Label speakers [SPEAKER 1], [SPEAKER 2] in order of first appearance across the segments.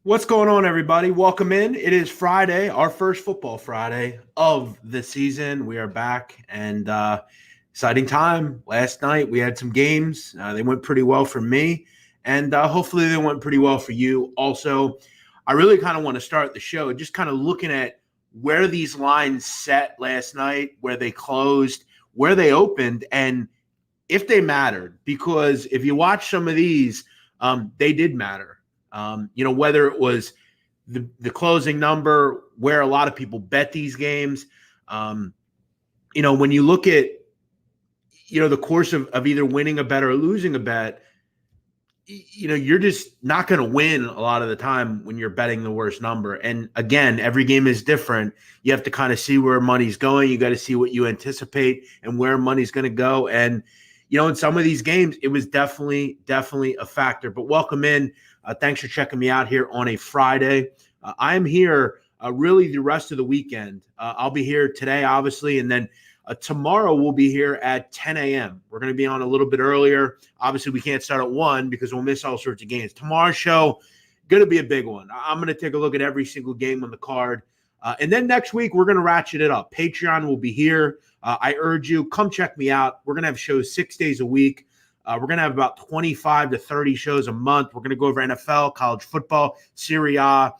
[SPEAKER 1] What's going on, everybody? Welcome in. It is Friday, our first football Friday of the season. We are back and exciting time. Last night we had some games. They went pretty well for me, and hopefully they went pretty well for you. Also, I really kind of want to start the show just kind of looking at where these lines set last night, where they closed, where they opened, and if they mattered. Because if you watch some of these, they did matter. Whether it was the closing number, where a lot of people bet these games, when you look at, the course of either winning a bet or losing a bet, you're just not going to win a lot of the time when you're betting the worst number. And again, every game is different. You have to kind of see where money's going. You got to see what you anticipate and where money's going to go. And, in some of these games, it was definitely a factor. But welcome in. Thanks for checking me out here on a Friday. I am here really the rest of the weekend. I'll be here today, obviously, and then tomorrow we'll be here at 10 a.m. We're going to be on a little bit earlier. Obviously, we can't start at 1 because we'll miss all sorts of games. Tomorrow's show, going to be a big one. I'm going to take a look at every single game on the card. And then next week, we're going to ratchet it up. Patreon will be here. I urge you, come check me out. We're going to have shows 6 days a week. We're going to have about 25 to 30 shows a month. We're going to go over NFL, college football, Serie A,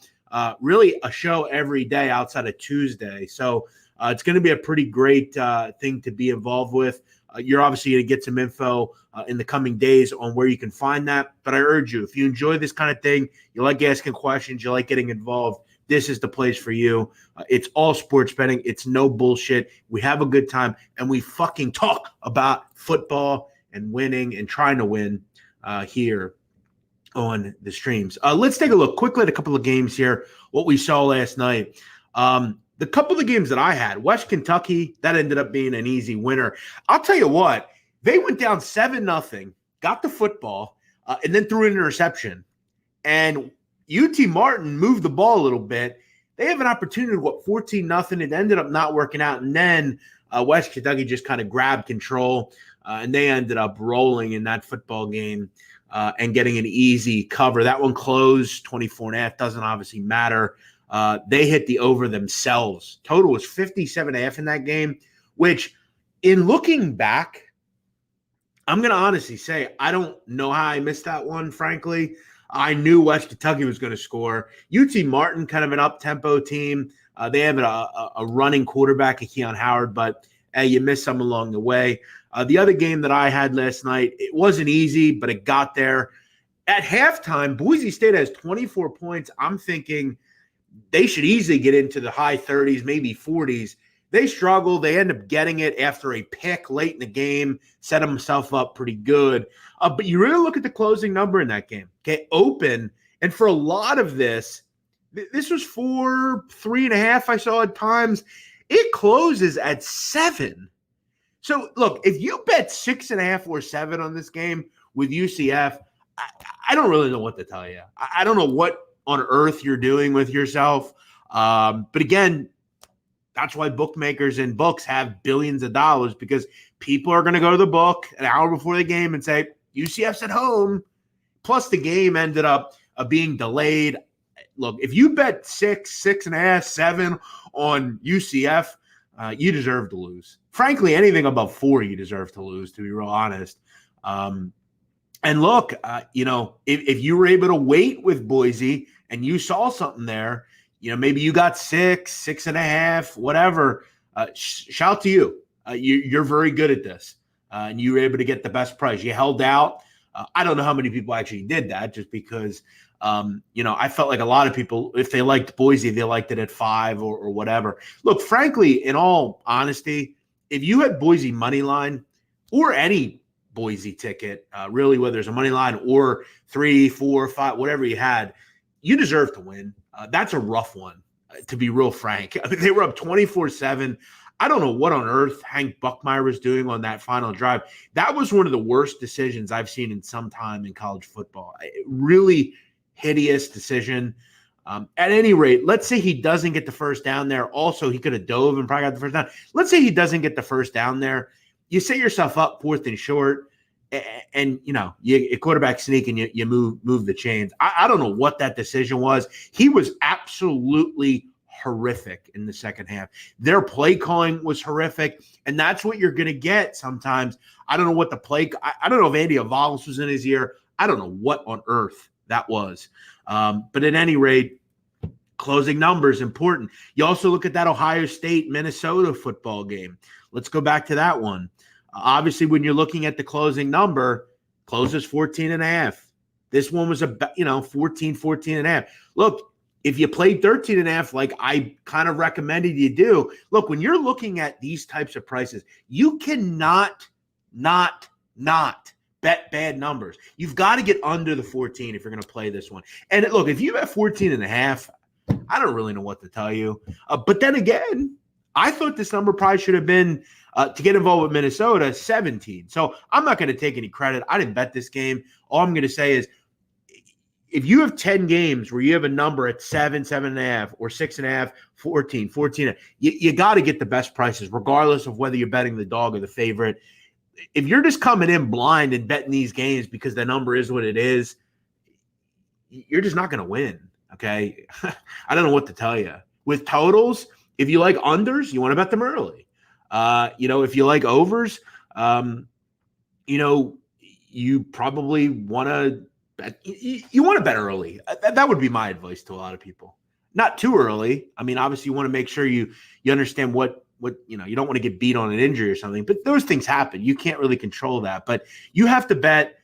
[SPEAKER 1] really a show every day outside of Tuesday. So it's going to be a pretty great thing to be involved with. You're obviously going to get some info in the coming days on where you can find that. But I urge you, if you enjoy this kind of thing, you like asking questions, you like getting involved, this is the place for you. It's all sports betting. It's no bullshit. We have a good time, and we fucking talk about football and winning and trying to win here on the streams. Let's take a look quickly at a couple of games here, what we saw last night. The couple of games that I had, West Kentucky, that ended up being an easy winner. I'll tell you what, they went down 7-0, got the football, and then threw an interception. And UT Martin moved the ball a little bit. They have an opportunity to go up 14-0. It ended up not working out. And then West Kentucky just kind of grabbed control, and they ended up rolling in that football game and getting an easy cover. That one closed 24.5. Doesn't obviously matter. They hit the over themselves. Total was 57.5 in that game, which in looking back, I'm going to honestly say I don't know how I missed that one, frankly. I knew West Kentucky was going to score. UT Martin, kind of an up-tempo team. They have a running quarterback, Keon Howard, but you missed some along the way. The other game that I had last night, it wasn't easy, but it got there. At halftime, Boise State has 24 points. I'm thinking they should easily get into the high 30s, maybe 40s. They struggle. They end up getting it after a pick late in the game, set themselves up pretty good. But you really look at the closing number in that game. Okay, open. And for a lot of this was 4, 3.5, I saw at times. It closes at 7. So, look, if you bet 6.5 or 7 on this game with UCF, I don't really know what to tell you. I don't know what on earth you're doing with yourself. But again, that's why bookmakers and books have billions of dollars, because people are going to go to the book an hour before the game and say, UCF's at home. Plus, the game ended up being delayed. Look, if you bet 6, 6.5, 7 on UCF, you deserve to lose. Frankly, anything above 4, you deserve to lose, to be real honest. And look, if you were able to wait with Boise and you saw something there, maybe you got 6, 6.5, whatever. Shout to you. You're very good at this. And you were able to get the best price. You held out. I don't know how many people actually did that, just because, I felt like a lot of people, if they liked Boise, they liked it at 5 or whatever. Look, frankly, in all honesty, if you had Boise money line or any Boise ticket, really, whether it's a money line or 3, 4, 5, whatever you had, you deserve to win. That's a rough one, to be real frank. I mean, they were up 24-7. I don't know what on earth Hank Buckmeyer was doing on that final drive. That was one of the worst decisions I've seen in some time in college football. Really hideous decision. At any rate, let's say he doesn't get the first down there. Also, he could have dove and probably got the first down. Let's say he doesn't get the first down there. You set yourself up 4th and short. and you quarterback sneak and you move the chains. I don't know what that decision was. He was absolutely horrific in the second half. Their play calling was horrific, and that's what you're going to get sometimes. I don't know what the play. I don't know if Andy Avalos was in his ear. I don't know what on earth that was. But at any rate, closing numbers important. You also look at that Ohio State Minnesota football game. Let's go back to that one. Obviously, when you're looking at the closing number, closes 14.5. This one was about 14 and a half. Look, if you played 13 and a half, like I kind of recommended you do, look, when you're looking at these types of prices, you cannot not bet bad numbers. You've got to get under the 14 if you're going to play this one. And look, if you have 14 and a half, I don't really know what to tell you. But then again, I thought this number probably should have been, to get involved with Minnesota, 17. So I'm not going to take any credit. I didn't bet this game. All I'm going to say is if you have 10 games where you have a number at 7, 7.5, or 6.5, 14, you got to get the best prices, regardless of whether you're betting the dog or the favorite. If you're just coming in blind and betting these games because the number is what it is, you're just not going to win, okay? I don't know what to tell you. With totals, if you like unders, you want to bet them early. If you like overs, you probably want to bet. You want to bet early. That would be my advice to a lot of people. Not too early. I mean, obviously, you want to make sure you understand what you don't want to get beat on an injury or something. But those things happen. You can't really control that. But you have to bet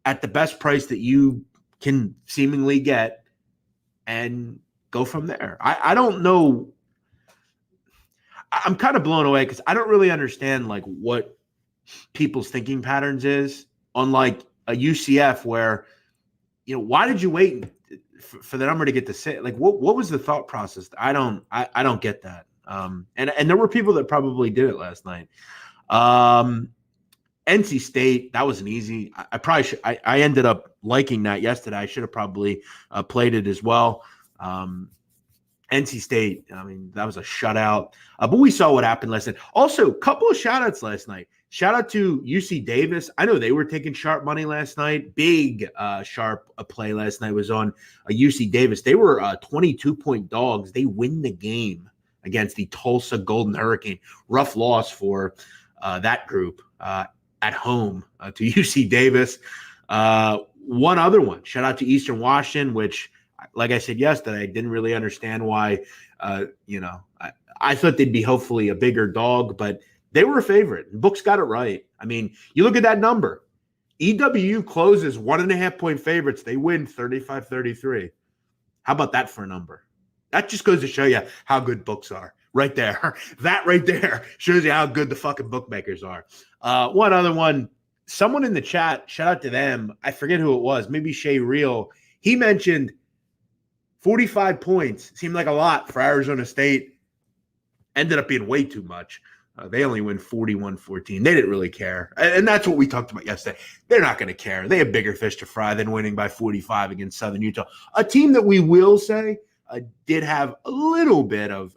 [SPEAKER 1] at the best price that you can seemingly get and go from there. I don't know. I'm kind of blown away because I don't really understand like what people's thinking patterns is on like a UCF where, why did you wait for the number to get to sit? Like what was the thought process? I don't get that. And there were people that probably did it last night. NC State, that was an easy. I probably should. I ended up liking that yesterday. I should have probably played it as well. NC State, I mean, that was a shutout. But we saw what happened last night. Also, a couple of shout-outs last night. Shout out to UC Davis. I know they were taking sharp money last night. Big sharp play last night was on UC Davis. They were 22-point dogs. They win the game against the Tulsa Golden Hurricane. Rough loss for that group at home to UC Davis. One other one. Shout out to Eastern Washington, which, like I said yesterday, I didn't really understand why, I thought they'd be hopefully a bigger dog, but they were a favorite. Books got it right. I mean, you look at that number. EWU closes 1.5-point favorites. They win 35-33. How about that for a number? That just goes to show you how good books are right there. That right there shows you how good the fucking bookmakers are. One other one, someone in the chat, shout out to them. I forget who it was. Maybe Shay Real. He mentioned 45 points. Seemed like a lot for Arizona State. Ended up being way too much. They only win 41-14. They didn't really care. And that's what we talked about yesterday. They're not going to care. They have bigger fish to fry than winning by 45 against Southern Utah. A team that we will say did have a little bit of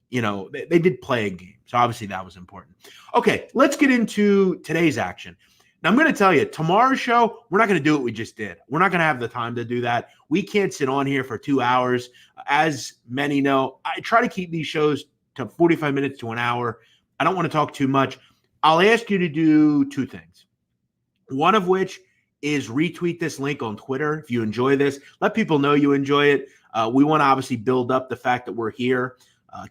[SPEAKER 1] they did play a game. So obviously that was important. Okay, let's get into today's action. Now, I'm going to tell you, tomorrow's show, we're not going to do what we just did. We're not going to have the time to do that. We can't sit on here for 2 hours. As many know, I try to keep these shows to 45 minutes to an hour. I don't want to talk too much. I'll ask you to do two things. One of which is retweet this link on Twitter if you enjoy this. Let people know you enjoy it. We want to obviously build up the fact that we're here.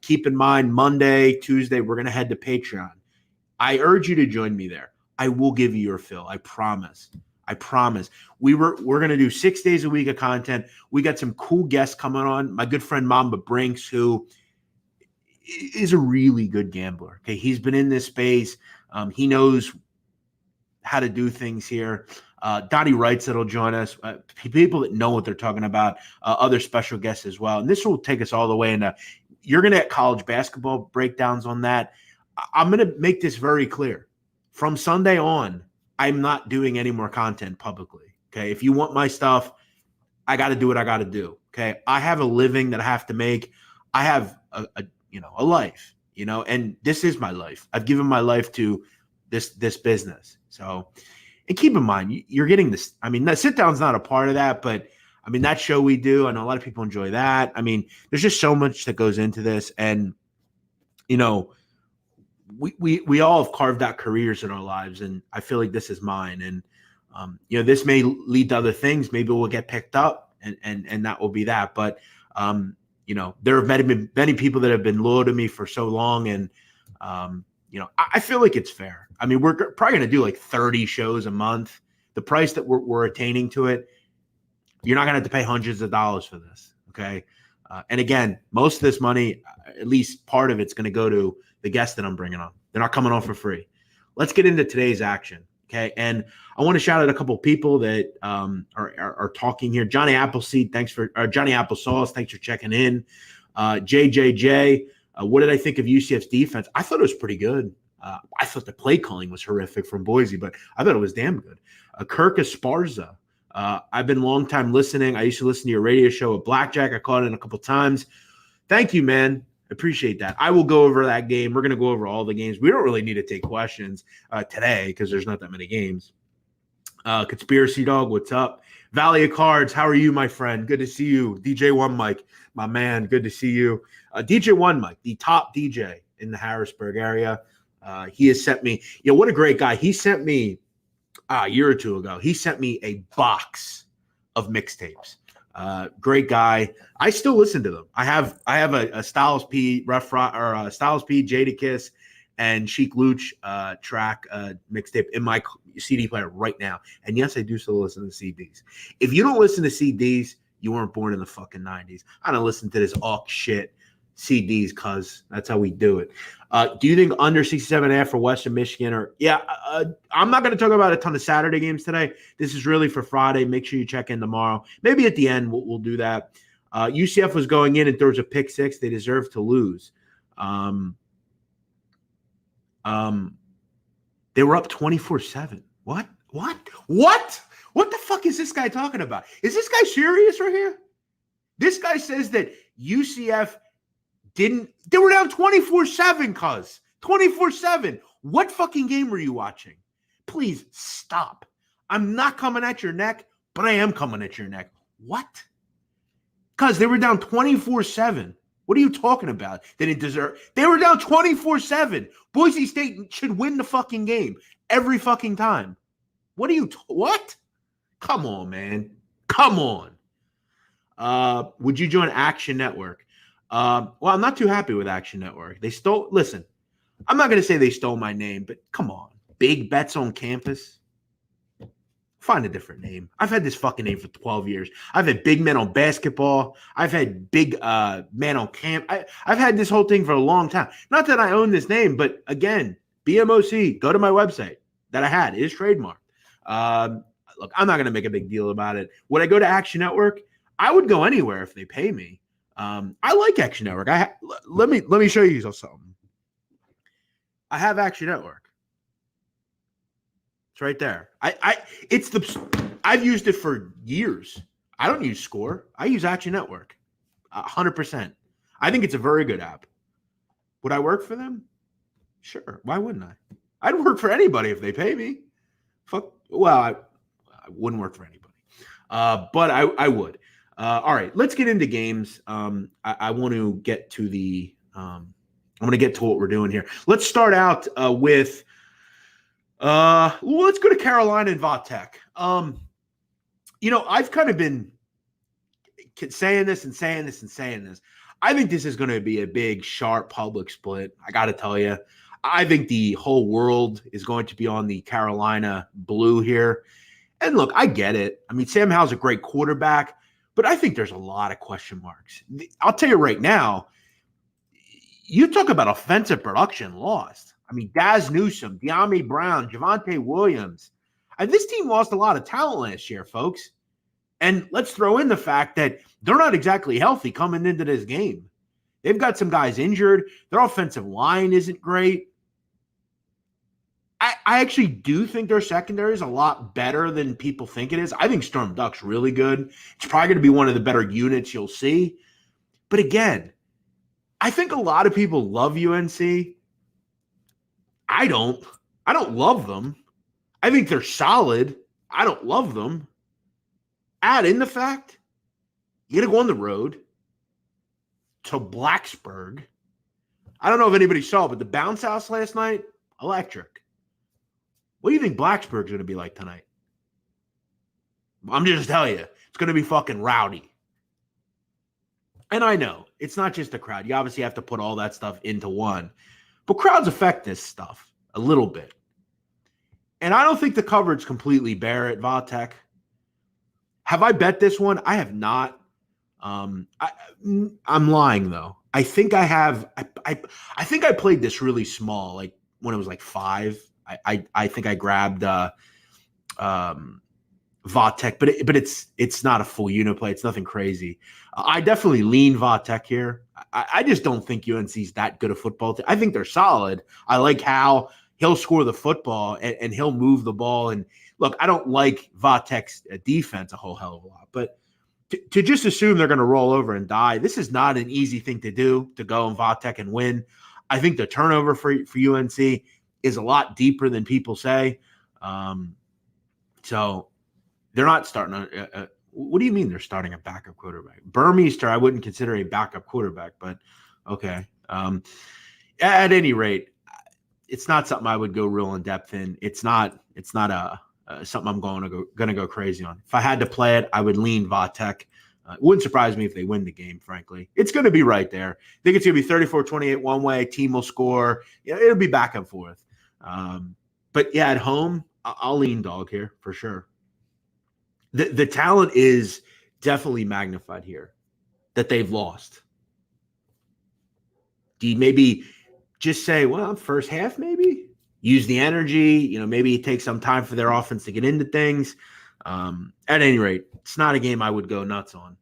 [SPEAKER 1] Keep in mind, Monday, Tuesday, we're going to head to Patreon. I urge you to join me there. I will give you your fill. I promise. We're going to do 6 days a week of content. We got some cool guests coming on. My good friend Mamba Brinks, who is a really good gambler. Okay, he's been in this space. He knows how to do things here. Dottie Wrights that'll join us. People that know what they're talking about. Other special guests as well. And this will take us all the way into. You're going to get college basketball breakdowns on that. I'm going to make this very clear. From Sunday on, I'm not doing any more content publicly. Okay, if you want my stuff, I got to do what I got to do. Okay, I have a living that I have to make. I have a life, and this is my life. I've given my life to this business. So And keep in mind, you're getting this. I mean, that sit down's not a part of that, but I mean, that show we do, I know a lot of people enjoy that. I mean, there's just so much that goes into this. And, you know, we all have carved out careers in our lives, and I feel like this is mine. And, you know, this may lead to other things. Maybe we'll get picked up and that will be that. But, you know, there have been many people that have been loyal to me for so long. And, you know, I feel like it's fair. I mean, we're probably going to do like 30 shows a month. The price that we're attaining to it, you're not going to have to pay hundreds of dollars for this. Okay. And again, most of this money, at least part of it's going to go to the guests that I'm bringing on. They're not coming on for free. Let's get into today's action. Okay. And I want to shout out a couple of people that are talking here. Johnny Appleseed, Johnny Applesauce, thanks for checking in. JJJ, what did I think of UCF's defense? I thought it was pretty good. I thought the play calling was horrific from Boise, but I thought it was damn good. Kirk Esparza, I've been a long time listening. I used to listen to your radio show at Blackjack. I caught it a couple times. Thank you, man. Appreciate that. I will go over that game. We're going to go over all the games. We don't really need to take questions today because there's not that many games. Conspiracy Dog, what's up? Valley of Cards, how are you, my friend? Good to see you. DJ One Mike, my man, good to see you. DJ One Mike, the top DJ in the Harrisburg area. He has sent me, you know, what a great guy. He sent me a year or two ago. He sent me a box of mixtapes. Great guy. I still listen to them. I have a Styles P Styles P Jadakiss and Chic Luch track mixtape in my CD player right now. And yes, I do still listen to CDs. If you don't listen to CDs, you weren't born in the fucking 90s. I don't listen to this awk shit CDs because that's how we do it. Do you think under 67.5 for Western Michigan? I'm not going to talk about a ton of Saturday games today. This is really for Friday. Make sure you check in tomorrow. Maybe at the end we'll do that. UCF was going in and throws a pick six. They deserve to lose. They were up 24-7. What? What the fuck is this guy talking about? Is this guy serious right here? This guy says that UCF they were down 24-7, cuz. 24-7. What fucking game were you watching? Please stop. I'm not coming at your neck, but I am coming at your neck. What? Cuz they were down 24-7. What are you talking about? They didn't deserve. They were down 24-7. Boise State should win the fucking game every fucking time. What? Come on, man. Come on. Would you join Action Network? Well, I'm not too happy with Action Network. Listen, I'm not going to say they stole my name, but come on. Big Bets on Campus. Find a different name. I've had this fucking name for 12 years. I've had Big Men on Basketball. I've had Big Man on Camp. I've had this whole thing for a long time. Not that I own this name, but again, BMOC, go to my website that I had. It is trademarked. Look, I'm not going to make a big deal about it. Would I go to Action Network? I would go anywhere if they pay me. I like Action Network. Let me show you something. I have Action Network. It's right there. I've used it for years. I don't use Score. I use Action Network. 100%. I think it's a very good app. Would I work for them? Sure. Why wouldn't I? I'd work for anybody if they pay me. I wouldn't work for anybody. But I would. All right, let's get into games. I want to get to I'm going to get to what we're doing here. Let's start out with let's go to Carolina and Vatech. You know, I've kind of been saying this. I think this is going to be a big, sharp public split. I got to tell you, I think the whole world is going to be on the Carolina blue here. And look, I get it. I mean, Sam Howell's a great quarterback, but I think there's a lot of question marks. I'll tell you right now, you talk about offensive production lost. I mean, Daz Newsome, De'Ami Brown, Javonte Williams. And this team lost a lot of talent last year, folks. And let's throw in the fact that they're not exactly healthy coming into this game. They've got some guys injured. Their offensive line isn't great. I actually do think their secondary is a lot better than people think it is. I think Storm Duck's really good. It's probably going to be one of the better units you'll see. But again, I think a lot of people love UNC. I don't love them. I think they're solid. I don't love them. Add in the fact you got to go on the road to Blacksburg. I don't know if anybody saw, but the bounce house last night, electric. What do you think Blacksburg's going to be like tonight? I'm just telling you, it's going to be fucking rowdy. And I know it's not just the crowd. You obviously have to put all that stuff into one. But crowds affect this stuff a little bit. And I don't think the coverage completely bare at Vatek. Have I bet this one? I have not. I'm lying though. I think I have. I think I played this really small, like when it was like 5. I think I grabbed Vatek, but it's not a full unit play. It's nothing crazy. I definitely lean Vatek here. I just don't think UNC's that good a football team. I think they're solid. I like how he'll score the football and he'll move the ball. And look, I don't like Vatek's defense a whole hell of a lot, but to just assume they're going to roll over and die, this is not an easy thing to do, to go in Vatek and win. I think the turnover for UNC is a lot deeper than people say. So they're not starting what do you mean they're starting a backup quarterback? Burmeister, I wouldn't consider a backup quarterback, but okay. At any rate, it's not something I would go real in depth in. It's not something I'm going to go crazy on. If I had to play it, I would lean Vatek. It wouldn't surprise me if they win the game, frankly. It's going to be right there. I think it's going to be 34-28 one way. Team will score. It'll be back and forth. But yeah, at home, I'll lean dog here for sure. The talent is definitely magnified here that they've lost. Do you maybe just say, well, first half maybe? Use the energy, maybe it takes some time for their offense to get into things. At any rate, it's not a game I would go nuts on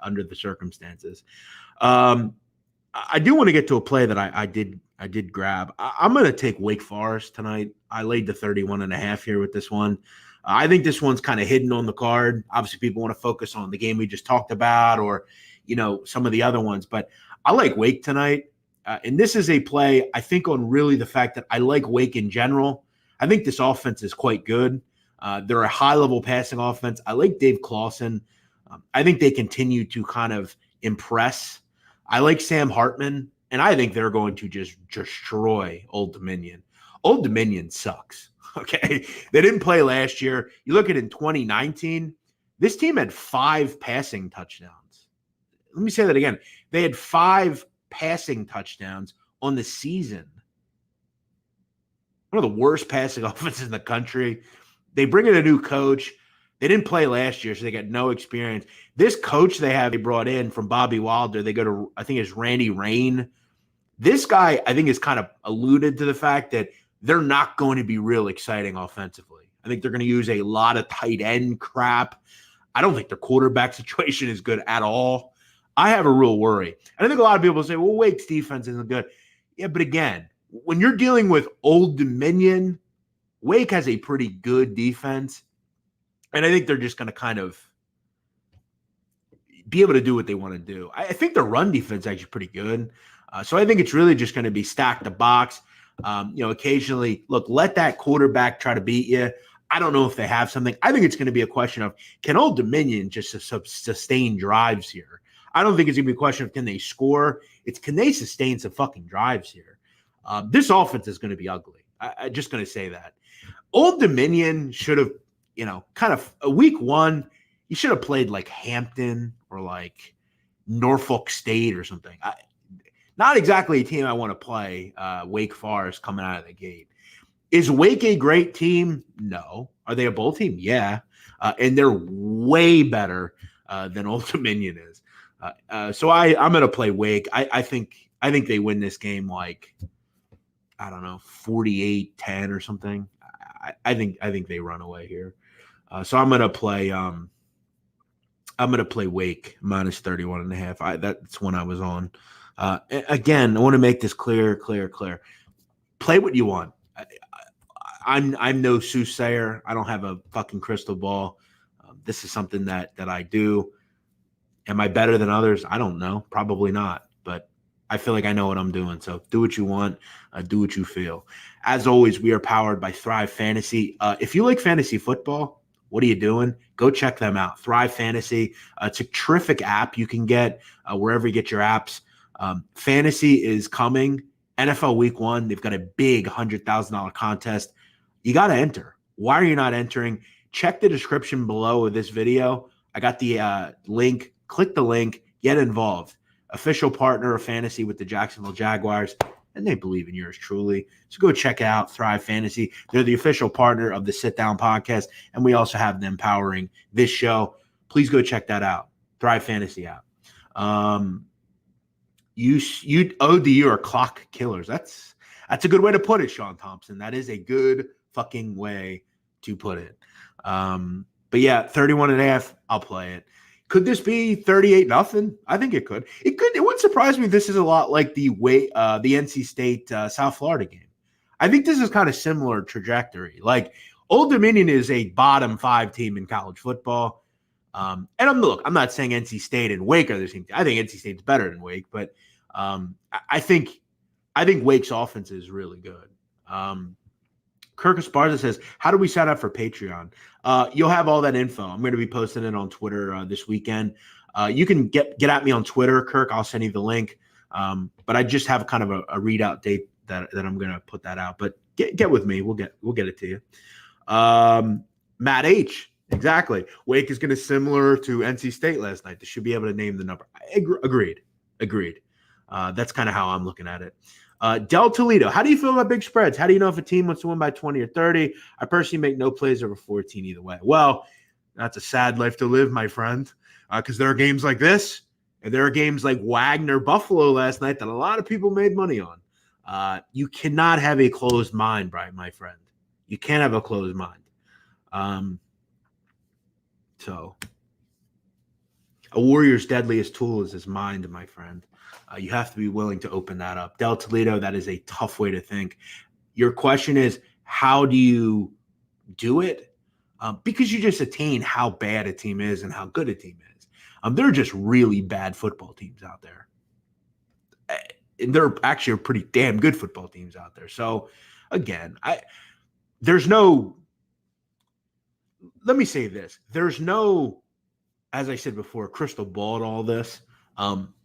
[SPEAKER 1] under the circumstances. I do want to get to a play that I did grab. I'm going to take Wake Forest tonight. I laid the 31.5 here with this one. I think this one's kind of hidden on the card. Obviously, people want to focus on the game we just talked about or, some of the other ones. But I like Wake tonight. And this is a play, I think, on really the fact that I like Wake in general. I think this offense is quite good. They're a high-level passing offense. I like Dave Clawson. I think they continue to kind of impress. I like Sam Hartman, and I think they're going to just destroy Old Dominion. Old Dominion sucks, okay? They didn't play last year. You look at in 2019, this team had 5 passing touchdowns. Let me say that again. They had 5 passing touchdowns on the season. One of the worst passing offenses in the country. They bring in a new coach. They didn't play last year, so they got no experience. This coach they brought in from Bobby Wilder, they go to, I think it's Randy Rain. This guy, I think, has kind of alluded to the fact that they're not going to be real exciting offensively. I think they're going to use a lot of tight end crap. I don't think their quarterback situation is good at all. I have a real worry. And I think a lot of people say, well, Wake's defense isn't good. Yeah, but again, when you're dealing with Old Dominion, Wake has a pretty good defense. And I think they're just going to kind of be able to do what they want to do. I think their run defense is actually pretty good. So I think it's really just going to be stack the box. Occasionally, let that quarterback try to beat you. I don't know if they have something. I think it's going to be a question of, can Old Dominion just sustain drives here? I don't think it's going to be a question of, can they score? It's, can they sustain some fucking drives here? This offense is going to be ugly. I'm just going to say that. Old Dominion should have, kind of week 1, you should have played like Hampton or like Norfolk State or something. Not exactly a team I want to play, Wake Forest coming out of the gate. Is Wake a great team? No. Are they a bowl team? Yeah. And they're way better than Old Dominion is. So I'm going to play Wake. I think they win this game like, I don't know, 48-10 or something. I think they run away here. So I'm going to play Wake minus 31.5. That's one I was on. Again, I want to make this clear. Play what you want. I'm no soothsayer. I don't have a fucking crystal ball. This is something that I do. Am I better than others? I don't know. Probably not. But I feel like I know what I'm doing. So do what you want, do what you feel. As always, we are powered by Thrive Fantasy. If you like fantasy football, what are you doing? Go check them out. Thrive Fantasy. It's a terrific app you can get wherever you get your apps. Fantasy is coming. NFL Week 1, they've got a big $100,000 contest. You got to enter. Why are you not entering? Check the description below of this video. I got the link. Click the link. Get involved. Official partner of fantasy with the Jacksonville Jaguars, and they believe in yours truly. So go check out Thrive Fantasy. They're the official partner of the Sit Down Podcast, and we also have them powering this show. Please go check that out. Thrive Fantasy app. You ODU are clock killers. That's a good way to put it, Sean Thompson. That is a good fucking way to put it. But yeah, 31.5, I'll play it. Could this be 38-0? I think it could. It could. It wouldn't surprise me if this is a lot like the NC State South Florida game. I think this is kind of similar trajectory. Like Old Dominion is a bottom 5 team in college football. And I'm not saying NC State and Wake are the same. I think NC State's better than Wake, but I think Wake's offense is really good. Kirk Esparza says, how do we sign up for Patreon? You'll have all that info. I'm going to be posting it on Twitter this weekend. You can get at me on Twitter, Kirk. I'll send you the link. But I just have kind of a readout date that I'm going to put that out. But get with me. We'll get it to you. Matt H. Exactly. Wake is going to similar to NC State last night. They should be able to name the number. Agreed. That's kind of how I'm looking at it. Del Toledo, how do you feel about big spreads? How do you know if a team wants to win by 20 or 30? I personally make no plays over 14 either way. Well, that's a sad life to live, my friend, because there are games like this, and there are games like Wagner Buffalo last night that a lot of people made money on. You cannot have a closed mind, Brian, my friend. You can't have a closed mind. So a warrior's deadliest tool is his mind, my friend. You have to be willing to open that up. Del Toledo, that is a tough way to think. Your question is, how do you do it? Because you just attain how bad a team is and how good a team is. There are just really bad football teams out there. And there are actually pretty damn good football teams out there. So, again, there's no – let me say this. There's no, as I said before, crystal ball to all this.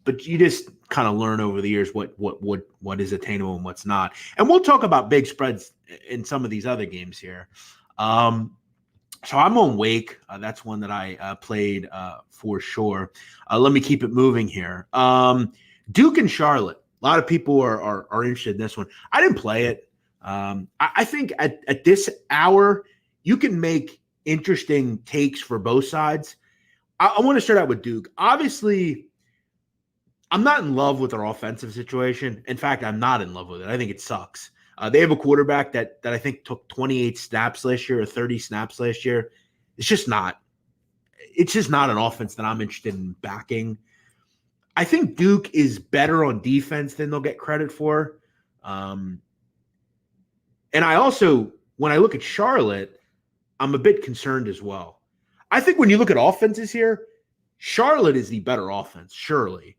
[SPEAKER 1] But you just kind of learn over the years what is attainable and what's not. And we'll talk about big spreads in some of these other games here. So I'm on Wake. That's one that I played for sure. Let me keep it moving here. Duke and Charlotte. A lot of people are interested in this one. I didn't play it. I think at this hour, you can make interesting takes for both sides. I want to start out with Duke. Obviously, I'm not in love with their offensive situation. In fact, I'm not in love with it. I think it sucks. They have a quarterback that I think took 28 snaps last year or 30 snaps last year. It's just not an offense that I'm interested in backing. I think Duke is better on defense than they'll get credit for. And I also, when I look at Charlotte, I'm a bit concerned as well. I think when you look at offenses here, Charlotte is the better offense, surely.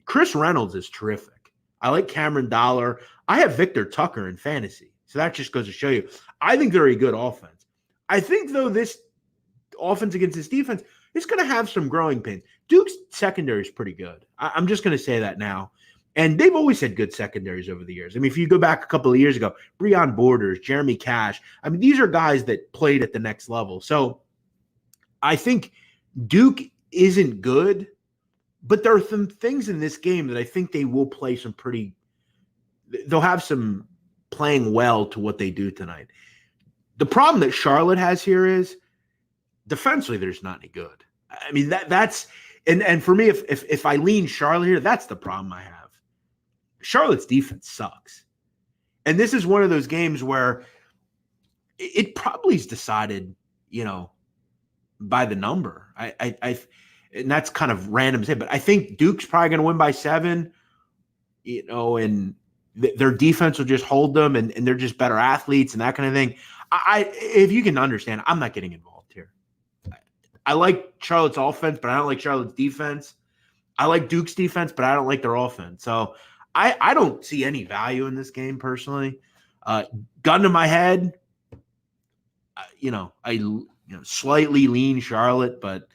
[SPEAKER 1] Chris Reynolds is terrific. I like Cameron Dollar. I have Victor Tucker in fantasy. So that just goes to show you. I think they're a good offense. I think, though, this offense against this defense is going to have some growing pains. Duke's secondary is pretty good. I'm just going to say that now. And they've always had good secondaries over the years. I mean, if you go back a couple of years ago, Breon Borders, Jeremy Cash, I mean, these are guys that played at the next level. So I think Duke isn't good. But there are some things in this game that I think they will play they'll have some playing well to what they do tonight. The problem that Charlotte has here is defensively, there's not any good. I mean, that's for me, if I lean Charlotte here, that's the problem I have. Charlotte's defense sucks. And this is one of those games where it probably is decided, by the number. And that's kind of random to say, but I think Duke's probably going to win by 7, and their defense will just hold them, and they're just better athletes and that kind of thing. If you can understand, I'm not getting involved here. I like Charlotte's offense, but I don't like Charlotte's defense. I like Duke's defense, but I don't like their offense. So I don't see any value in this game personally. Gun to my head, I slightly lean Charlotte, but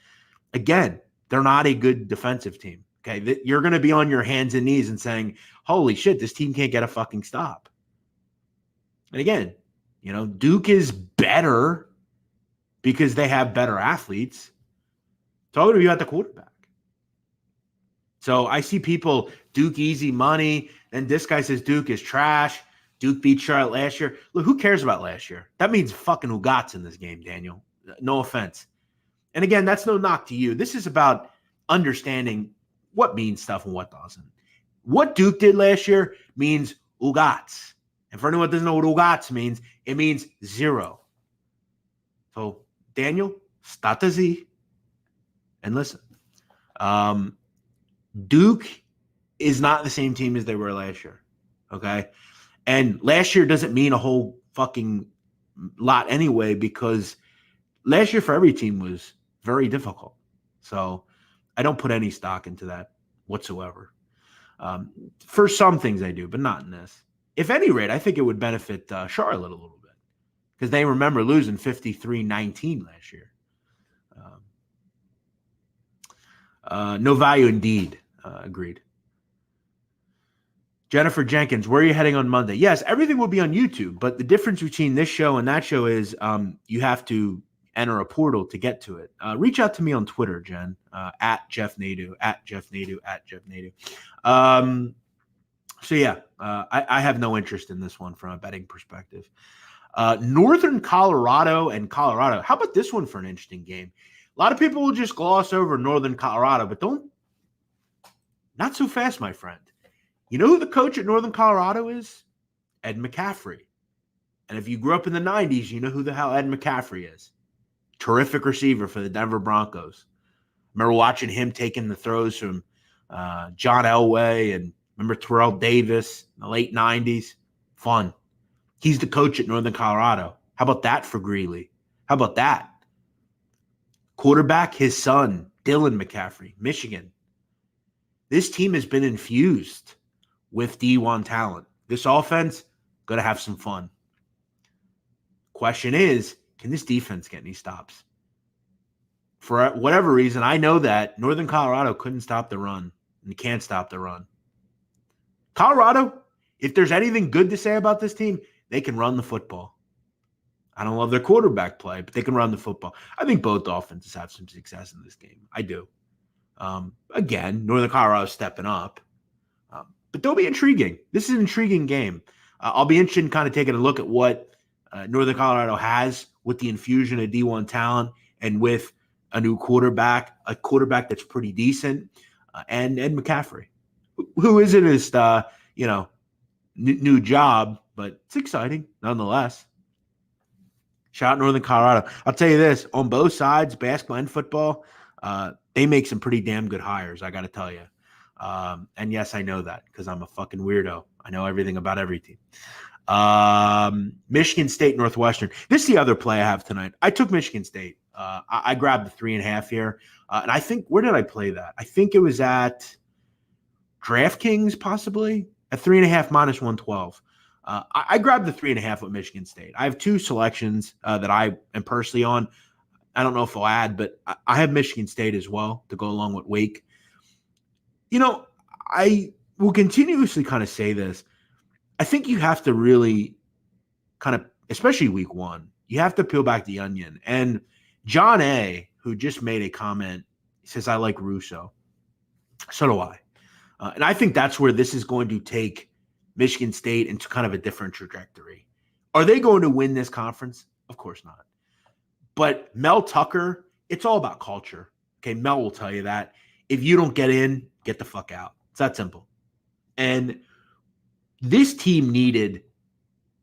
[SPEAKER 1] again, they're not a good defensive team. Okay, you're going to be on your hands and knees and saying, "Holy shit, this team can't get a fucking stop." And again, Duke is better because they have better athletes. Talking to you at the quarterback. So I see people, Duke easy money, and this guy says Duke is trash. Duke beat Charlotte last year. Look, who cares about last year? That means fucking Ugats in this game, Daniel. No offense. And again, that's no knock to you. This is about understanding what means stuff and what doesn't. What Duke did last year means Ugats. And for anyone that doesn't know what Ugats means, it means 0. So, Daniel, state Z and listen. Duke is not the same team as they were last year, okay? And last year doesn't mean a whole fucking lot anyway, because last year for every team was very difficult. So I don't put any stock into that whatsoever. For some things I do, but not in this. If any rate, I think it would benefit Charlotte a little bit because they remember losing 53-19 last year. No value indeed. Agreed. Jennifer Jenkins, where are you heading on Monday? Yes, everything will be on YouTube, but the difference between this show and that show is you have to enter a portal to get to it. Reach out to me on Twitter, Jen, at Jeff Nadu, at Jeff Nadu, at Jeff Nadu. So yeah, I have no interest in this one from a betting perspective. Northern Colorado and Colorado. How about this one for an interesting game? A lot of people will just gloss over Northern Colorado, but not so fast, my friend. You know who the coach at Northern Colorado is? Ed McCaffrey. And if you grew up in the 90s, you know who the hell Ed McCaffrey is. Terrific receiver for the Denver Broncos. Remember watching him taking the throws from John Elway and remember Terrell Davis in the late 90s? Fun. He's the coach at Northern Colorado. How about that for Greeley? How about that? Quarterback, his son, Dylan McCaffrey, Michigan. This team has been infused with D1 talent. This offense, going to have some fun. Question is, can this defense get any stops? For whatever reason, I know that Northern Colorado couldn't stop the run and can't stop the run. Colorado, if there's anything good to say about this team, they can run the football. I don't love their quarterback play, but they can run the football. I think both offenses have some success in this game. I do. Again, Northern Colorado stepping up. But they'll be intriguing. This is an intriguing game. I'll be interested in kind of taking a look at what Northern Colorado has with the infusion of D1 talent and with a new quarterback, a quarterback that's pretty decent, and Ed McCaffrey, who isn't his, new job, but it's exciting nonetheless. Shout out Northern Colorado. I'll tell you this, on both sides, basketball and football, they make some pretty damn good hires, I got to tell you. And yes, I know that because I'm a fucking weirdo. I know everything about every team. Michigan State, Northwestern. This is the other play I have tonight. I took Michigan State. I grabbed the 3.5 here. And I think, where did I play that? I think it was at DraftKings, possibly, at 3.5 minus 112. I grabbed the 3.5 with Michigan State. I have two selections that I am personally on. I don't know if I'll add, but I have Michigan State as well to go along with Wake. I will continuously kind of say this. I think you have to really kind of, especially week one, you have to peel back the onion. And John A., who just made a comment, says, I like Russo. So do I. And I think that's where this is going to take Michigan State into kind of a different trajectory. Are they going to win this conference? Of course not. But Mel Tucker, it's all about culture. Okay, Mel will tell you that. If you don't get in, get the fuck out. It's that simple. And this team needed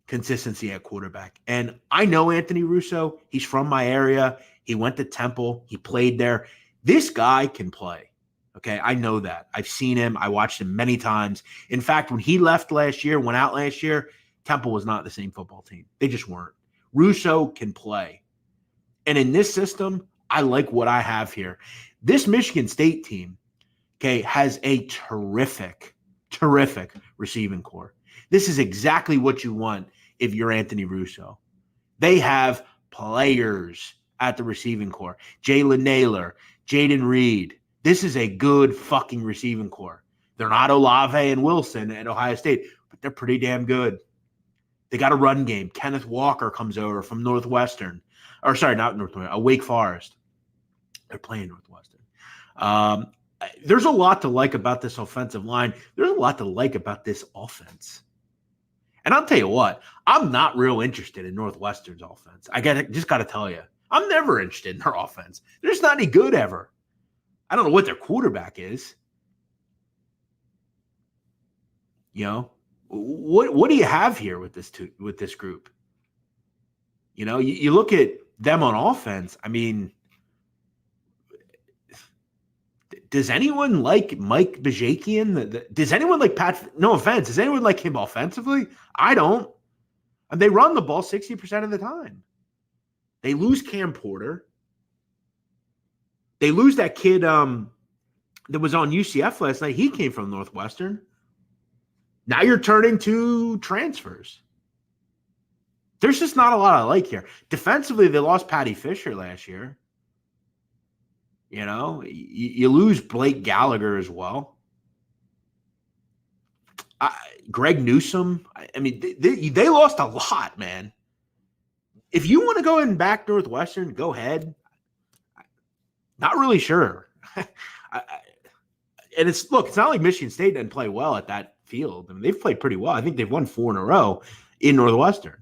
[SPEAKER 1] consistency at quarterback. And I know Anthony Russo. He's from my area. He went to Temple. He played there. This guy can play. Okay, I know that. I've seen him. I watched him many times. In fact, when he left last year, went out last year, Temple was not the same football team. They just weren't. Russo can play. And in this system, I like what I have here. This Michigan State team okay, has a terrific receiving core. This is exactly what you want if you're Anthony Russo. They have players at the receiving core. Jalen Naylor, Jaden Reed. This is a good fucking receiving core. They're not Olave and Wilson at Ohio State, but they're pretty damn good. They got a run game. Kenneth Walker comes over from Northwestern. Or sorry, not Northwestern, Wake Forest. They're playing Northwestern. There's a lot to like about this offensive line. There's a lot to like about this offense. And I'll tell you what, I'm not real interested in Northwestern's offense. Just got to tell you, I'm never interested in their offense. They're just not any good ever. I don't know what their quarterback is. You know, what do you have here with this group? You know, you look at them on offense. I mean, does anyone like Mike Bajakian? Does anyone like Pat? No offense. Does anyone like him offensively? I don't. And they run the ball 60% of the time. They lose Cam Porter. They lose that kid that was on UCF last night. He came from Northwestern. Now you're turning to transfers. There's just not a lot I like here. Defensively, they lost Patty Fisher last year. You know, you lose Blake Gallagher as well. Greg Newsome. I mean, they lost a lot, man. If you want to go and back Northwestern, go ahead. Not really sure. And it's not like Michigan State didn't play well at that field. I mean, they've played pretty well. I think they've won 4 in a row in Northwestern.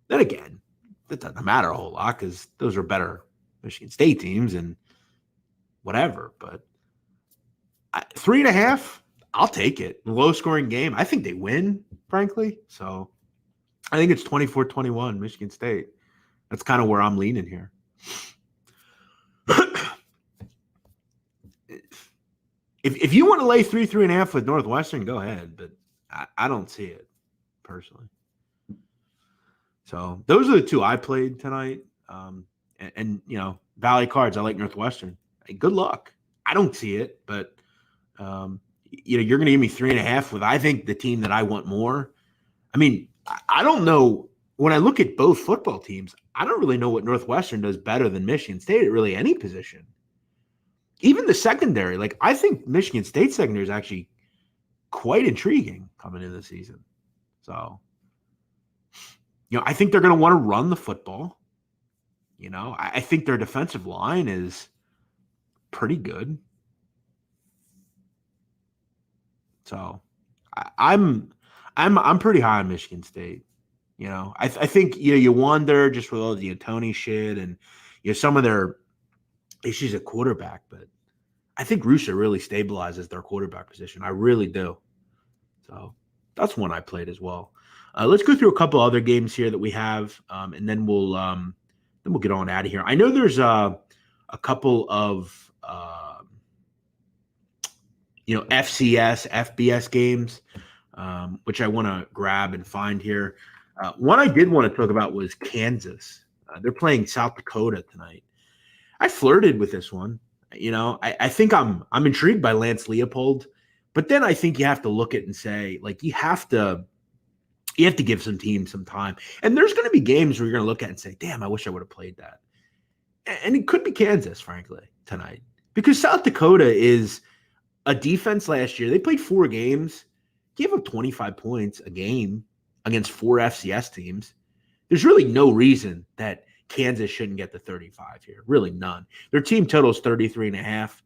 [SPEAKER 1] Then again, that doesn't matter a whole lot because those are better Michigan State teams and whatever. But 3.5, I'll take it. Low scoring game. I think they win, frankly. So I think it's 24-21 Michigan State. That's kind of where I'm leaning here. If you want to lay 3.5 with Northwestern, go ahead. But I don't see it personally. So those are the two I played tonight. And you know, Valley Cards, I like Northwestern. Hey, good luck. I don't see it, but you know, you're going to give me 3.5 with, I think, the team that I want more. I mean, I don't know. When I look at both football teams, I don't really know what Northwestern does better than Michigan State at really any position. Even the secondary, like I think Michigan State secondary is actually quite intriguing coming into the season. So, you know, I think they're going to want to run the football. You know, I think their defensive line is pretty good. So, I'm pretty high on Michigan State. You know, I think you wonder just with all the Tony shit and some of their issues at quarterback, but I think Russo really stabilizes their quarterback position. I really do. So that's one I played as well. Let's go through a couple other games here that we have, and then we'll get on out of here. I know there's a couple of FCS, FBS games, which I want to grab and find here. One I did want to talk about was Kansas. They're playing South Dakota tonight. I flirted with this one. You know, I think I'm intrigued by Lance Leopold, but then I think you have to look at it and say, like, you have to give some teams some time. And there's going to be games where you're going to look at it and say, damn, I wish I would have played that. And it could be Kansas, frankly, tonight. Because South Dakota is a defense last year. They played 4 games, gave up 25 points a game against 4 FCS teams. There's really no reason that Kansas shouldn't get the 35 here. Really none. Their team total is 33.5.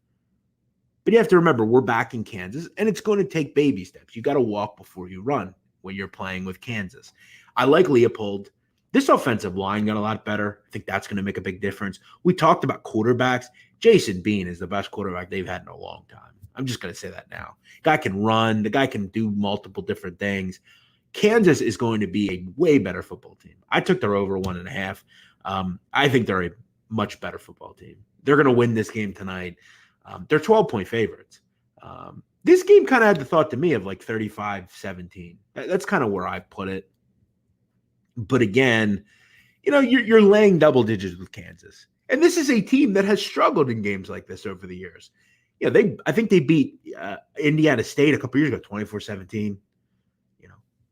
[SPEAKER 1] But you have to remember, we're back in Kansas, and it's going to take baby steps. You got to walk before you run when you're playing with Kansas. I like Leopold. This offensive line got a lot better. I think that's going to make a big difference. We talked about quarterbacks. Jason Bean is the best quarterback they've had in a long time. I'm just going to say that now. Guy can run. The guy can do multiple different things. Kansas is going to be a way better football team. I took their over 1.5. I think they're a much better football team. They're going to win this game tonight. They're 12-point favorites. This game kind of had the thought to me of like 35-17. That's kind of where I put it. But again, you know, you're laying double digits with Kansas. And this is a team that has struggled in games like this over the years. I think they beat Indiana State a couple years ago, 24-17.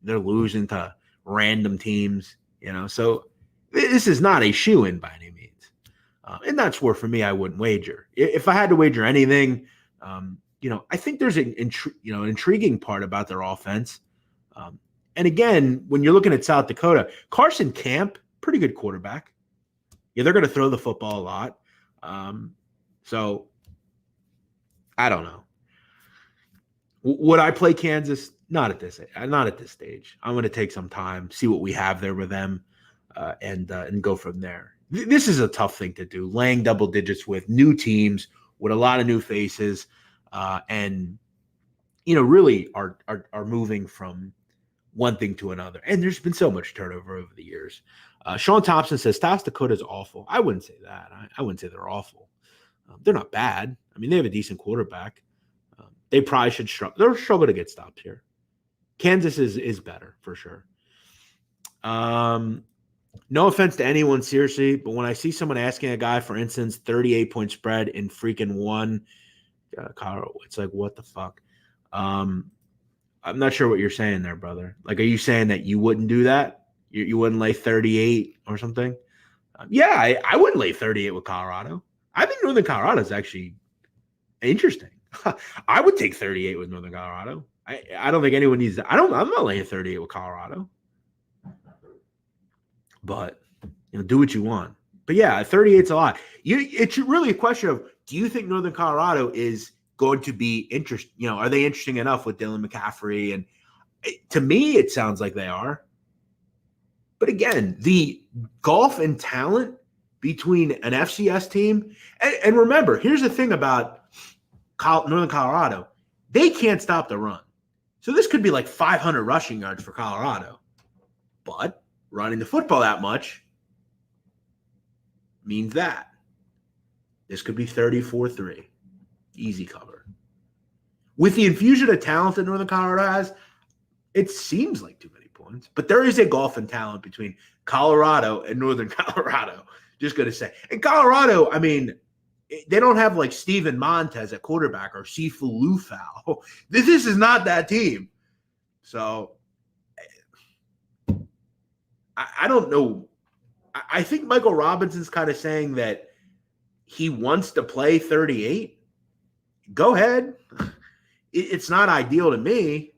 [SPEAKER 1] They're losing to random teams, so this is not a shoe-in by any means. And that's where, for me, I wouldn't wager. If I had to wager anything, I think there's an intriguing part about their offense. And again, when you're looking at South Dakota, Carson Camp, pretty good quarterback. Yeah, they're going to throw the football a lot. So I don't know. Would I play Kansas? Not at this stage. I'm going to take some time, see what we have there with them, and go from there. This is a tough thing to do, laying double digits with new teams, with a lot of new faces, and really are moving from one thing to another. And there's been so much turnover over the years. Sean Thompson says South Dakota is awful. I wouldn't say that. I wouldn't say they're awful. They're not bad. I mean, they have a decent quarterback. They probably should struggle. They'll struggle to get stops here. Kansas is better for sure. No offense to anyone, seriously, but when I see someone asking a guy, for instance, 38-point spread in freaking one, Colorado, it's like, what the fuck? I'm not sure what you're saying there, brother. Like, are you saying that you wouldn't do that? You wouldn't lay 38 or something? Yeah, I wouldn't lay 38 with Colorado. I think Northern Colorado is actually interesting. I would take 38 with Northern Colorado. I don't think anyone needs that. I'm not laying 38 with Colorado. But do what you want. But yeah, 38's a lot. It's really a question of, do you think Northern Colorado is going to be interesting? Are they interesting enough with Dylan McCaffrey? And to me, it sounds like they are. But again, the golf and talent between an FCS team, and remember, here's the thing about Northern Colorado. They can't stop the run. So this could be like 500 rushing yards for Colorado. But running the football that much means that this could be 34-3. Easy cover. With the infusion of talent that Northern Colorado has, it seems like too many points. But there is a golf and talent between Colorado and Northern Colorado. Just going to say. And Colorado, I mean, they don't have like Steven Montez at quarterback or Sifu Lufau. This is not that team. So I don't know. I think Michael Robinson's kind of saying that he wants to play 38. Go ahead. It's not ideal to me,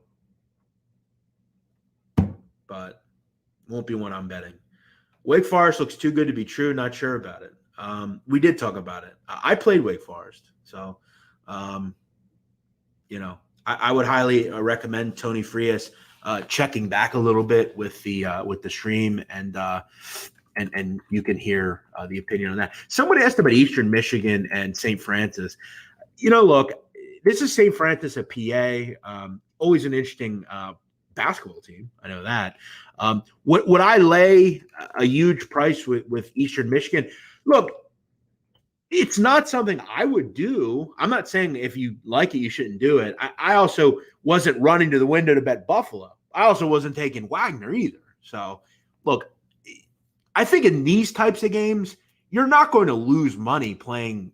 [SPEAKER 1] but won't be one I'm betting. Wake Forest looks too good to be true. Not sure about it. We did talk about it. I played Wake Forest. So, I would highly recommend Tony Frias checking back a little bit with the stream, and you can hear the opinion on that. Somebody asked about Eastern Michigan and St. Francis. Look, this is St. Francis at PA. Always an interesting basketball team. I know that. Would I lay a huge price with Eastern Michigan? Look, it's not something I would do. I'm not saying if you like it, you shouldn't do it. I also wasn't running to the window to bet Buffalo. I also wasn't taking Wagner either. So, look, I think in these types of games, you're not going to lose money playing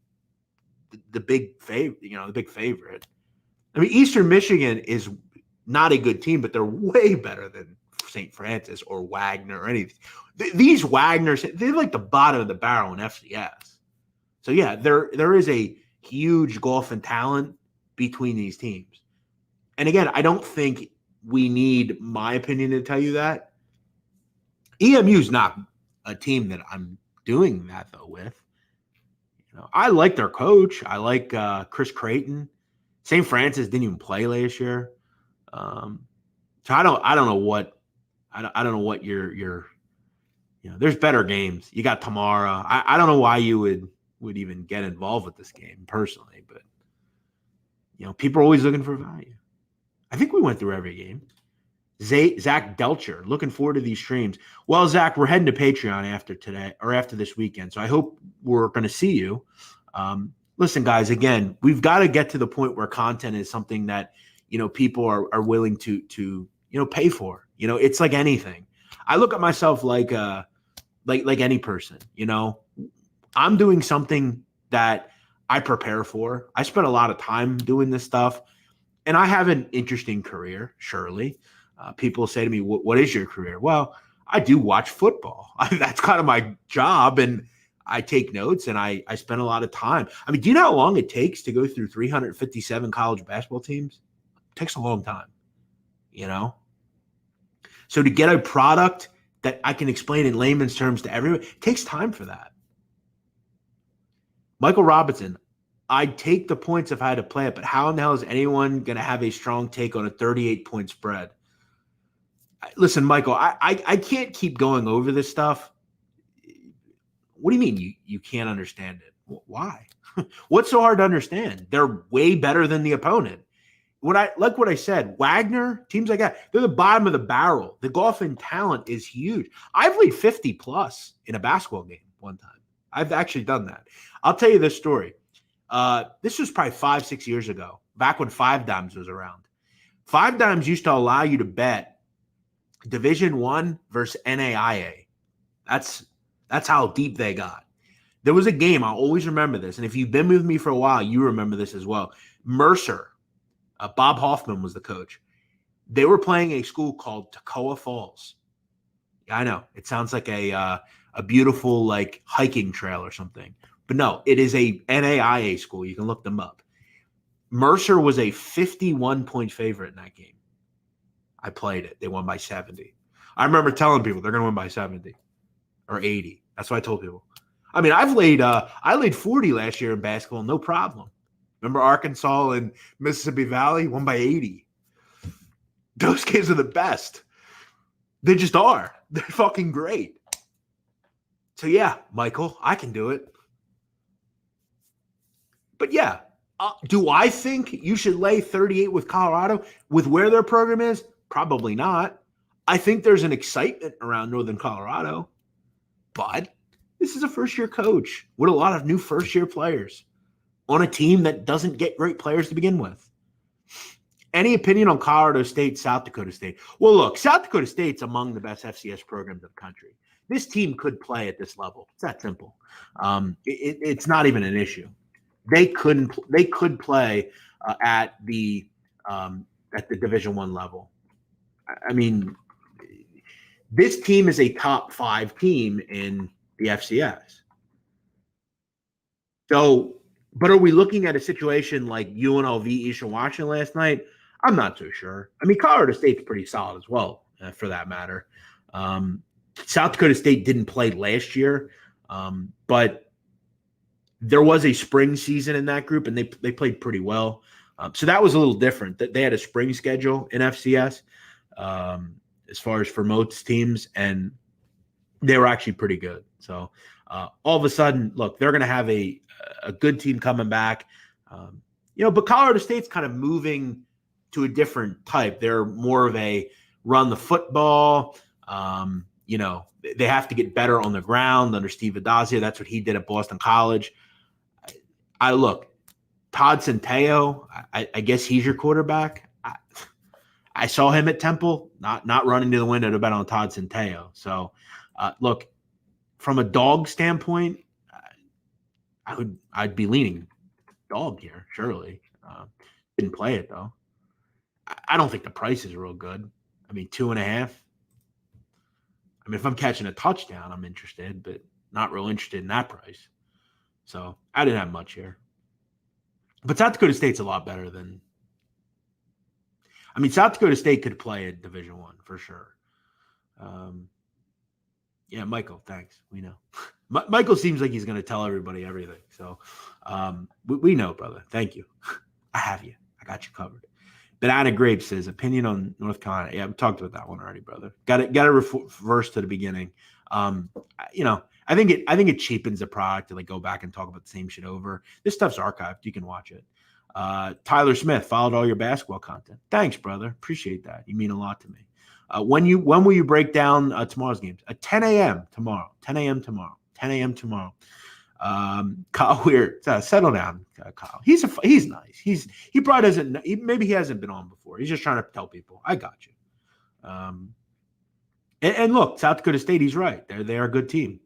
[SPEAKER 1] the big favorite. The big favorite. I mean, Eastern Michigan is not a good team, but they're way better than St. Francis or Wagner or anything. These Wagners, they're like the bottom of the barrel in FCS. So, yeah, there is a huge golf and talent between these teams. And again, I don't think we need my opinion to tell you that. EMU is not a team that I'm doing that, though, with. I like their coach. I like Chris Creighton. St. Francis didn't even play last year. So I don't know what your there's better games. You got Tamara. I don't know why you would even get involved with this game personally, but people are always looking for value. I think we went through every game. Zach Delcher, looking forward to these streams. Well, Zach, we're heading to Patreon after today or after this weekend, so I hope we're going to see you. Listen, guys, again, we've got to get to the point where content is something that people are willing to pay for. It's like anything. I look at myself like any person. I'm doing something that I prepare for. I spent a lot of time doing this stuff, and I have an interesting career, surely. People say to me, what is your career? Well, I do watch football. That's kind of my job, and I take notes, and I spend a lot of time. I mean, do you know how long it takes to go through 357 college basketball teams? It takes a long time, you know? So to get a product that I can explain in layman's terms to everyone, it takes time for that. Michael Robinson, I'd take the points if I had to play it, but how in the hell is anyone going to have a strong take on a 38-point spread? Listen, Michael, I can't keep going over this stuff. What do you mean you can't understand it? Why? What's so hard to understand? They're way better than the opponent. What I said, Wagner, teams like that, they're the bottom of the barrel. The golf and talent is huge. I've laid 50 plus in a basketball game one time. I've actually done that. I'll tell you this story. This was probably 5-6 years ago, back when Five Dimes was around. Five Dimes used to allow you to bet Division I versus NAIA. That's how deep they got. There was a game, I'll always remember this, and if you've been with me for a while, you remember this as well. Mercer, Bob Hoffman was the coach. They were playing a school called Dakota Falls. I know, it sounds like a beautiful like hiking trail or something. But no, it is a NAIA school. You can look them up. Mercer was a 51-point favorite in that game. I played it. They won by 70. I remember telling people they're going to win by 70 or 80. That's what I told people. I mean, I laid 40 last year in basketball, no problem. Remember Arkansas and Mississippi Valley won by 80. Those kids are the best. They just are. They're fucking great. So yeah, Michael, I can do it. But yeah, do I think you should lay 38 with Colorado with where their program is? Probably not. I think there's an excitement around Northern Colorado, but this is a first-year coach with a lot of new first-year players on a team that doesn't get great players to begin with. Any opinion on Colorado State, South Dakota State? Well, look, South Dakota State's among the best FCS programs in the country. This team could play at this level. It's that simple. It's not even an issue. They could play at the Division I level. I mean, this team is a top 5 team in the FCS. So, but are we looking at a situation like UNLV Eastern Washington last night? I'm not too sure. I mean, Colorado State's pretty solid as well, for that matter. South Dakota State didn't play last year, but there was a spring season in that group, and they played pretty well. So that was a little different. That they had a spring schedule in FCS as far as for most teams, and they were actually pretty good. So all of a sudden, look, they're going to have a good team coming back. But Colorado State's kind of moving to a different type. They're more of a run the football. They have to get better on the ground under Steve Adazio. That's what he did at Boston College. Todd Centeio, I guess he's your quarterback. I saw him at Temple, not running to the window to bet on Todd Centeio. So, look, from a dog standpoint, I'd be leaning dog here, surely. Didn't play it though. I don't think the price is real good. I mean, 2.5. I mean, if I'm catching a touchdown, I'm interested, but not real interested in that price. So I didn't have much here. But South Dakota State's a lot better than. I mean, South Dakota State could play at Division I for sure. Yeah, Michael, thanks. We know. Michael seems like he's going to tell everybody everything. So we know, brother. Thank you. I have you. I got you covered. Banana Grape says, opinion on North Carolina. Yeah, we talked about that one already, brother. Got to reverse to the beginning. I think it cheapens the product to like go back and talk about the same shit over. This stuff's archived. You can watch it. Tyler Smith followed all your basketball content. Thanks, brother. Appreciate that. You mean a lot to me. When will you break down tomorrow's games? At 10 a.m. tomorrow. 10 a.m. tomorrow. 10 a.m. tomorrow. Kyle Weir, settle down, Kyle. He's nice. He probably doesn't. Maybe he hasn't been on before. He's just trying to tell people, I got you. And look, South Dakota State. He's right. They are a good team.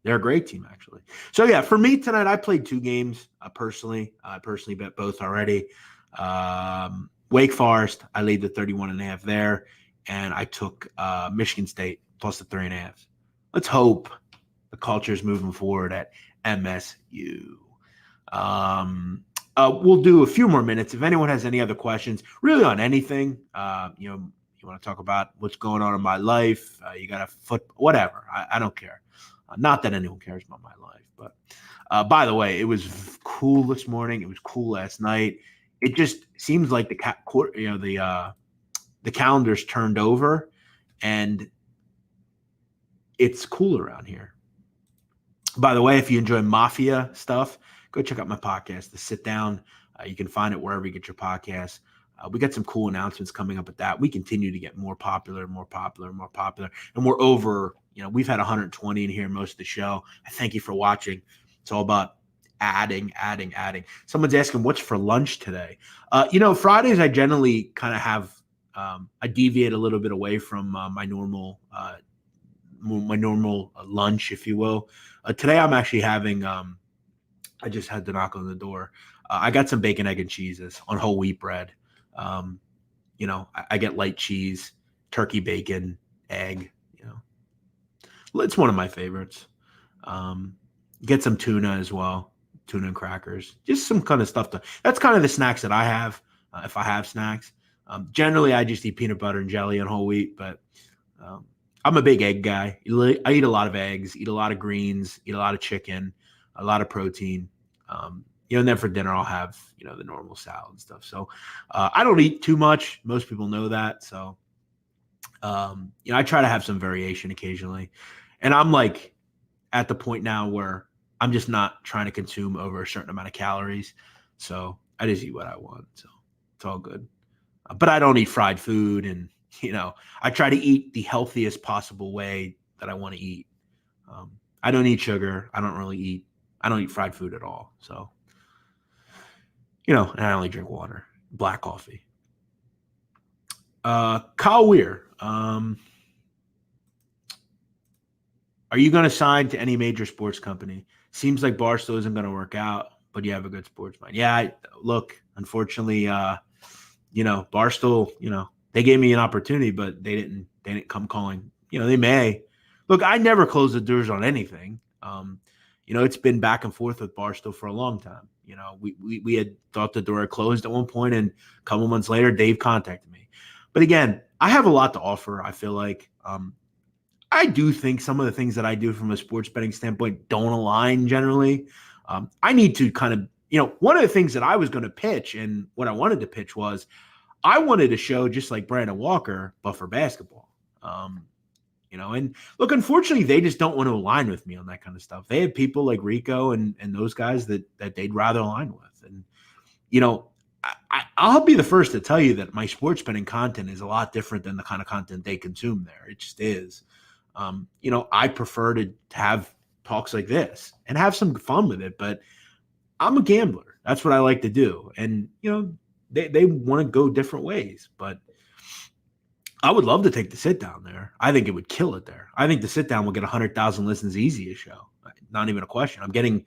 [SPEAKER 1] They're a great team, actually. So, yeah, for me tonight, I played 2 games personally. I personally bet both already. Wake Forest, I laid the 31.5 there, and I took Michigan State plus the 3.5. Let's hope the culture is moving forward at MSU. We'll do a few more minutes. If anyone has any other questions, really on anything, you want to talk about what's going on in my life, you got a whatever. I don't care. Not that anyone cares about my life, but by the way, it was cool this morning. It was cool last night. It just seems like the calendar's turned over, and it's cool around here. By the way, if you enjoy mafia stuff, go check out my podcast, The Sit Down. You can find it wherever you get your podcasts. We got some cool announcements coming up at that. We continue to get more popular, and we're over. We've had 120 in here most of the show. I thank you for watching. It's all about adding. Someone's asking what's for lunch today. Fridays I generally kind of have I deviate a little bit away from my normal lunch, if you will. Today I'm actually having. I just had to knock on the door. I got some bacon, egg, and cheeses on whole wheat bread. I get light cheese, turkey, bacon, egg. It's one of my favorites. Get some tuna as well, tuna and crackers, just some kind of stuff. That's kind of the snacks that I have if I have snacks. Generally, I just eat peanut butter and jelly and whole wheat, but I'm a big egg guy. I eat a lot of eggs, eat a lot of greens, eat a lot of chicken, a lot of protein. And then for dinner, I'll have, the normal salad and stuff. So I don't eat too much. Most people know that. So, I try to have some variation occasionally. And I'm like at the point now where I'm just not trying to consume over a certain amount of calories. So I just eat what I want. So it's all good. But I don't eat fried food. And, I try to eat the healthiest possible way that I want to eat. I don't eat sugar. I don't eat fried food at all. So, and I only drink water, black coffee. Kyle Weir, are you going to sign to any major sports company? Seems like Barstool isn't going to work out, but you have a good sports mind. Yeah, look, unfortunately, Barstool, they gave me an opportunity, but they didn't come calling. They may. Look, I never close the doors on anything. It's been back and forth with Barstool for a long time. We had thought the door had closed at one point, and a couple months later, Dave contacted me. But again, I have a lot to offer. I feel like I do think some of the things that I do from a sports betting standpoint don't align generally. I need to kind of, one of the things that I was going to pitch and what I wanted to pitch was I wanted to show just like Brandon Walker, but for basketball. And look, unfortunately, they just don't want to align with me on that kind of stuff. They have people like Rico and those guys that they'd rather align with. And, I'll be the first to tell you that my sports betting content is a lot different than the kind of content they consume there. It just is. I prefer to have talks like this and have some fun with it, but I'm a gambler. That's what I like to do. And, they want to go different ways, but I would love to take the sit down there. I think it would kill it there. I think the sit down will get 100,000 listens easy a show. Not even a question. I'm getting,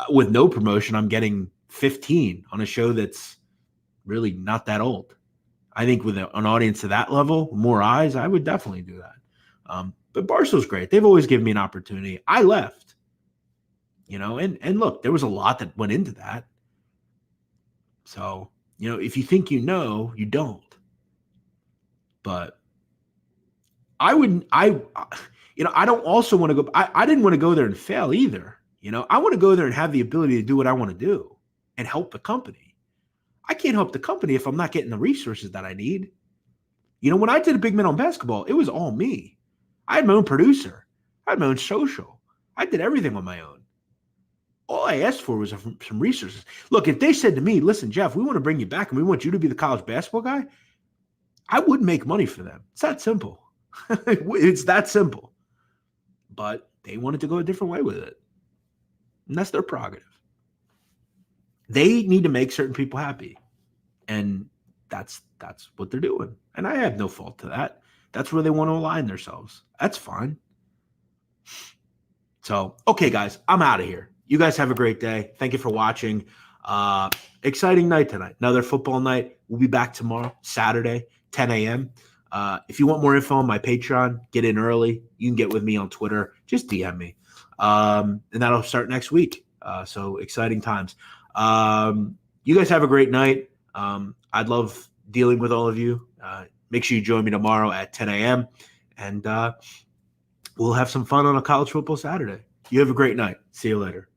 [SPEAKER 1] with no promotion, I'm getting 15 on a show that's really not that old. I think with an audience to that level, more eyes, I would definitely do that. But Barstool's great. They've always given me an opportunity. I left, and look, there was a lot that went into that. So, if you think you don't. But I don't also want to go. I didn't want to go there and fail either. I want to go there and have the ability to do what I want to do and help the company. I can't help the company if I'm not getting the resources that I need. When I did a Big Men on Basketball, it was all me. I had my own producer. I had my own social. I did everything on my own. All I asked for was some resources. Look, if they said to me, listen, Jeff, we want to bring you back and we want you to be the college basketball guy, I would make money for them. It's that simple. It's that simple. But they wanted to go a different way with it. And that's their prerogative. They need to make certain people happy. And that's what they're doing. And I have no fault to that. That's where they want to align themselves. That's fine. So, okay, guys, I'm out of here. You guys have a great day. Thank you for watching. Exciting night tonight. Another football night. We'll be back tomorrow, Saturday, 10 a.m. If you want more info on my Patreon, get in early. You can get with me on Twitter. Just DM me. And that'll start next week. So exciting times. You guys have a great night. I'd love dealing with all of you. Make sure you join me tomorrow at 10 a.m. And we'll have some fun on a college football Saturday. You have a great night. See you later.